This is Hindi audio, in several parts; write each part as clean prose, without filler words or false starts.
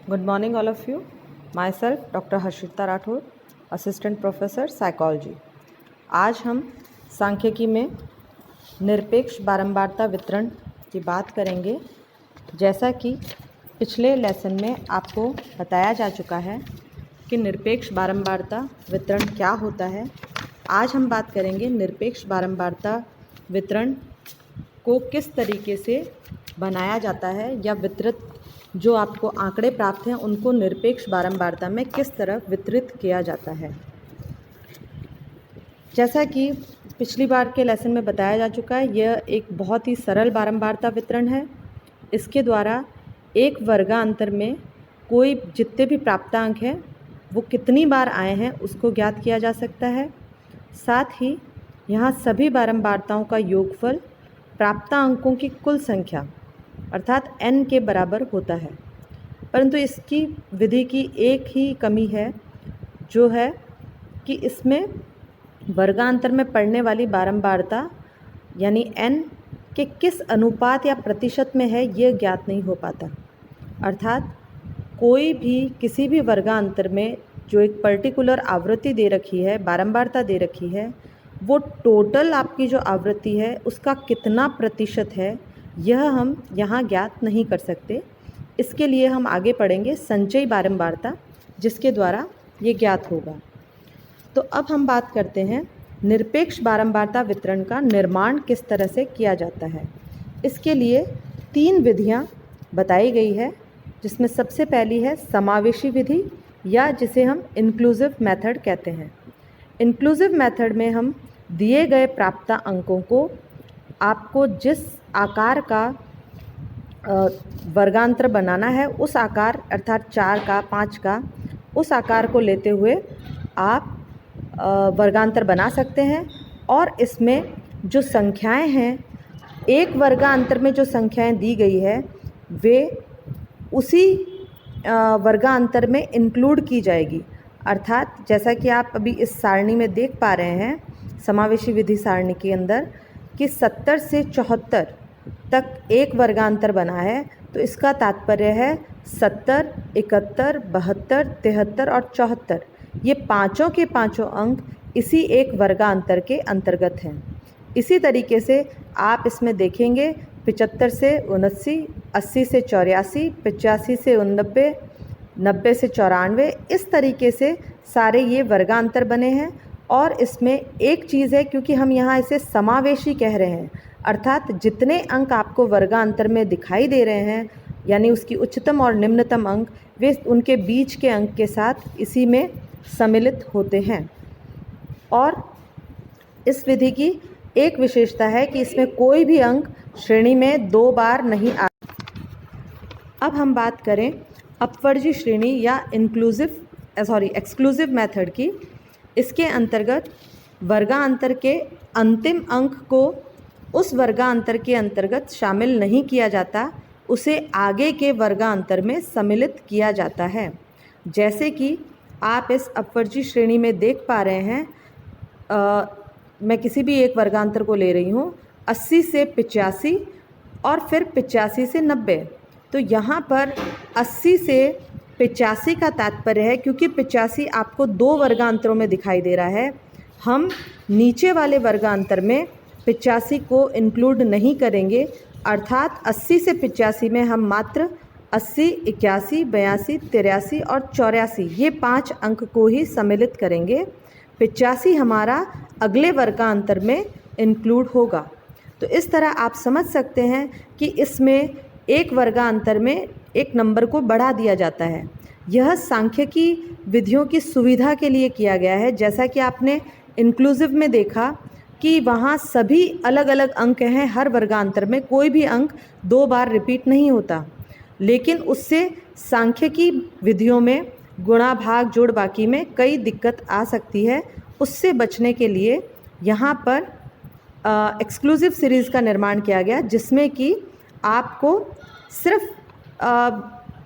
Good morning, all of you. Myself, Dr. Harshita Rathore, assistant professor psychology. आज हम सांख्यिकी में निरपेक्ष बारंबारता वितरण की बात करेंगे। जैसा कि पिछले लेसन में आपको बताया जा चुका है कि निरपेक्ष बारंबारता वितरण क्या होता है, आज हम बात करेंगे निरपेक्ष बारंबारता वितरण को किस तरीके से बनाया जाता है या वितरित जो आपको आंकड़े प्राप्त हैं उनको निरपेक्ष बारंबारता में किस तरह वितरित किया जाता है। जैसा कि पिछली बार के लेसन में बताया जा चुका है, यह एक बहुत ही सरल बारंबारता वितरण है। इसके द्वारा एक वर्गांतर में कोई जितने भी प्राप्तांक हैं वो कितनी बार आए हैं उसको ज्ञात किया जा सकता है। साथ ही यहाँ सभी बारंबारताओं का योगफल प्राप्तांकों की कुल संख्या अर्थात n के बराबर होता है। परंतु इसकी विधि की एक ही कमी है, जो है कि इसमें वर्गांतर में पड़ने वाली बारंबारता यानी n के किस अनुपात या प्रतिशत में है ये ज्ञात नहीं हो पाता। अर्थात कोई भी किसी भी वर्गांतर में जो एक पर्टिकुलर आवृत्ति दे रखी है, बारंबारता दे रखी है, वो टोटल आपकी जो आवृत्ति है उसका कितना प्रतिशत है यह हम यहाँ ज्ञात नहीं कर सकते। इसके लिए हम आगे पढ़ेंगे संचयी बारंबारता, जिसके द्वारा ये ज्ञात होगा। तो अब हम बात करते हैं निरपेक्ष बारंबारता वितरण का निर्माण किस तरह से किया जाता है। इसके लिए 3 विधियाँ बताई गई है, जिसमें सबसे पहली है समावेशी विधि या जिसे हम इंक्लूसिव मेथड कहते हैं। इंक्लूसिव मेथड में हम दिए गए प्राप्त अंकों को आपको जिस आकार का वर्गांतर बनाना है उस आकार अर्थात 4 का 5 का उस आकार को लेते हुए आप वर्गांतर बना सकते हैं। और इसमें जो संख्याएं हैं, एक वर्गांतर में जो संख्याएं दी गई है वे उसी वर्गांतर में इंक्लूड की जाएगी। अर्थात जैसा कि आप अभी इस सारणी में देख पा रहे हैं, समावेशी विधि सारणी के अंदर कि 70 से 74 तक एक वर्गांतर बना है, तो इसका तात्पर्य है 70, 71, 72, 73 और 74 ये पाँचों के पाँचों अंक इसी एक वर्गांतर के अंतर्गत हैं। इसी तरीके से आप इसमें देखेंगे 75 से 79, 80 से 84, 85 से 89, 90 से 94, इस तरीके से सारे ये वर्गांतर बने हैं। और इसमें एक चीज़ है, क्योंकि हम यहाँ इसे समावेशी कह रहे हैं, अर्थात जितने अंक आपको वर्गांतर में दिखाई दे रहे हैं यानी उसकी उच्चतम और निम्नतम अंक वे उनके बीच के अंक के साथ इसी में सम्मिलित होते हैं। और इस विधि की एक विशेषता है कि इसमें कोई भी अंक श्रेणी में 2 बार नहीं आ। अब हम बात करें अपवर्जी श्रेणी या एक्सक्लूसिव मेथड की। इसके अंतर्गत वर्गांतर के अंतिम अंक को उस वर्गांतर के अंतर्गत शामिल नहीं किया जाता, उसे आगे के वर्गांतर में सम्मिलित किया जाता है। जैसे कि आप इस अपवर्जी श्रेणी में देख पा रहे हैं, मैं किसी भी एक वर्गांतर को ले रही हूँ, 80 से 85 और फिर 85 से 90। तो यहाँ पर 80 से 85 का तात्पर्य है, क्योंकि 85 आपको 2 वर्गांतरों में दिखाई दे रहा है, हम नीचे वाले वर्गांतर में 85 को इंक्लूड नहीं करेंगे। अर्थात 80 से 85 में हम मात्र 80, 81, 82, 83 और 84 ये 5 अंक को ही सम्मिलित करेंगे। 85 हमारा अगले वर्गांतर में इंक्लूड होगा। तो इस तरह आप समझ सकते हैं कि इसमें एक वर्गांतर में एक नंबर को बढ़ा दिया जाता है। यह सांख्यिकी विधियों की सुविधा के लिए किया गया है। जैसा कि आपने इंक्लूसिव में देखा कि वहाँ सभी अलग अलग अंक हैं, हर वर्गांतर में कोई भी अंक 2 बार रिपीट नहीं होता, लेकिन उससे सांख्यिकी विधियों में गुणा भाग जोड़ बाकी में कई दिक्कत आ सकती है। उससे बचने के लिए यहाँ पर एक्सक्लूसिव सीरीज़ का निर्माण किया गया, जिसमें कि आपको सिर्फ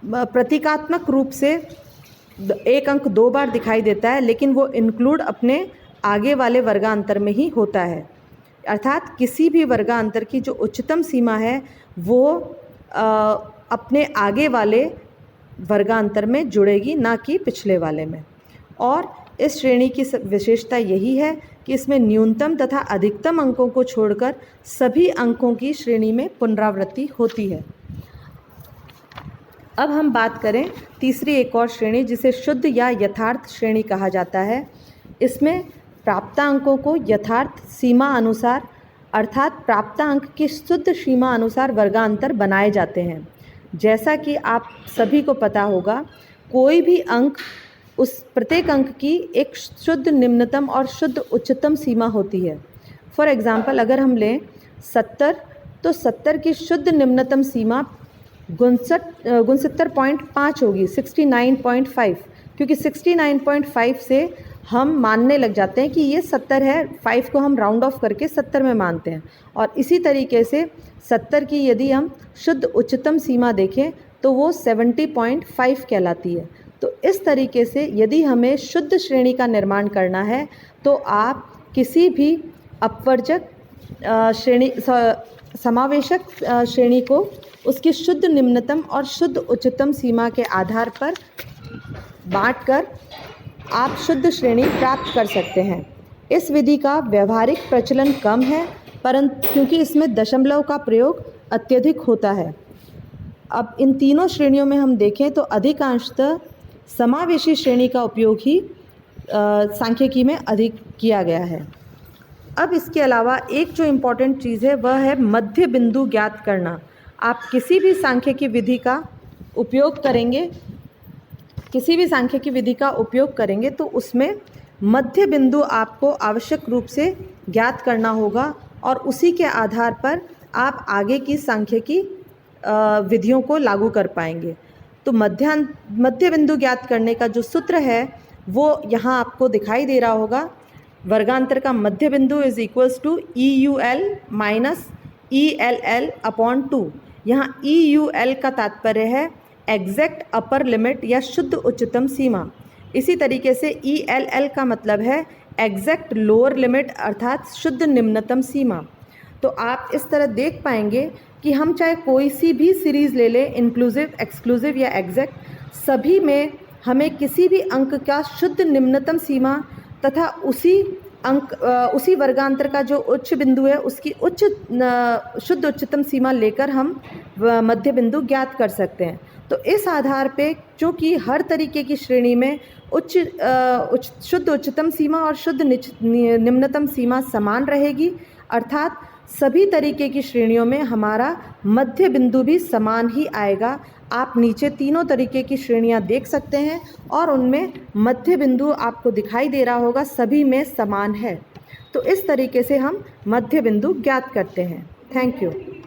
प्रतीकात्मक रूप से एक अंक 2 बार दिखाई देता है, लेकिन वो इंक्लूड अपने आगे वाले वर्गांतर में ही होता है। अर्थात किसी भी वर्गांतर की जो उच्चतम सीमा है वो अपने आगे वाले वर्गांतर में जुड़ेगी, ना कि पिछले वाले में। और इस श्रेणी की विशेषता यही है कि इसमें न्यूनतम तथा अधिकतम अंकों को छोड़कर सभी अंकों की श्रेणी में पुनरावृत्ति होती है। अब हम बात करें तीसरी एक और श्रेणी, जिसे शुद्ध या यथार्थ श्रेणी कहा जाता है। इसमें प्राप्तांकों को यथार्थ सीमा अनुसार, अर्थात प्राप्तांक की शुद्ध सीमा अनुसार वर्गांतर बनाए जाते हैं। जैसा कि आप सभी को पता होगा, कोई भी अंक, उस प्रत्येक अंक की एक शुद्ध निम्नतम और शुद्ध उच्चतम सीमा होती है। फॉर एग्ज़ाम्पल अगर हम लें 70, तो 70 की शुद्ध निम्नतम सीमा 69.5 होगी, 69.5, क्योंकि 69.5 से हम मानने लग जाते हैं कि ये 70 है, 5 को हम राउंड ऑफ करके 70 में मानते हैं। और इसी तरीके से 70 की यदि हम शुद्ध उच्चतम सीमा देखें तो वो 70.5 कहलाती है। तो इस तरीके से यदि हमें शुद्ध श्रेणी का निर्माण करना है तो आप किसी भी अपवर्जक श्रेणी, समावेशक श्रेणी को उसकी शुद्ध निम्नतम और शुद्ध उच्चतम सीमा के आधार पर बांटकर आप शुद्ध श्रेणी प्राप्त कर सकते हैं। इस विधि का व्यवहारिक प्रचलन कम है, परंतु क्योंकि इसमें दशमलव का प्रयोग अत्यधिक होता है। अब इन तीनों श्रेणियों में हम देखें तो अधिकांशतः समावेशी श्रेणी का उपयोग ही सांख्यिकी में अधिक किया गया है। अब इसके अलावा एक जो इम्पॉर्टेंट चीज़ है वह है मध्य बिंदु ज्ञात करना। आप किसी भी सांख्यिकी विधि का उपयोग करेंगे, तो उसमें मध्य बिंदु आपको आवश्यक रूप से ज्ञात करना होगा और उसी के आधार पर आप आगे की सांख्यिकी विधियों को लागू कर पाएंगे। तो मध्य बिंदु ज्ञात करने का जो सूत्र है वो यहाँ आपको दिखाई दे रहा होगा। वर्गांतर का मध्य बिंदु is equals to EUL minus ELL upon 2। यहाँ EUL का तात्पर्य है एग्जैक्ट अपर लिमिट या शुद्ध उच्चतम सीमा। इसी तरीके से ELL का मतलब है एग्जैक्ट लोअर लिमिट अर्थात शुद्ध निम्नतम सीमा। तो आप इस तरह देख पाएंगे कि हम चाहे कोई सी भी सीरीज़ ले लें, इंक्लूसिव, एक्सक्लूसिव या एग्जैक्ट, सभी में हमें किसी भी अंक का शुद्ध निम्नतम सीमा तथा उसी वर्गांतर का जो उच्च बिंदु है उसकी शुद्ध उच्चतम सीमा लेकर हम मध्य बिंदु ज्ञात कर सकते हैं। तो इस आधार पे चूँकि हर तरीके की श्रेणी में शुद्ध उच्चतम सीमा और शुद्ध निम्नतम सीमा समान रहेगी, अर्थात सभी तरीके की श्रेणियों में हमारा मध्य बिंदु भी समान ही आएगा। आप नीचे तीनों तरीके की श्रेणियां देख सकते हैं और उनमें मध्य बिंदु आपको दिखाई दे रहा होगा, सभी में समान है। तो इस तरीके से हम मध्य बिंदु ज्ञात करते हैं। Thank you.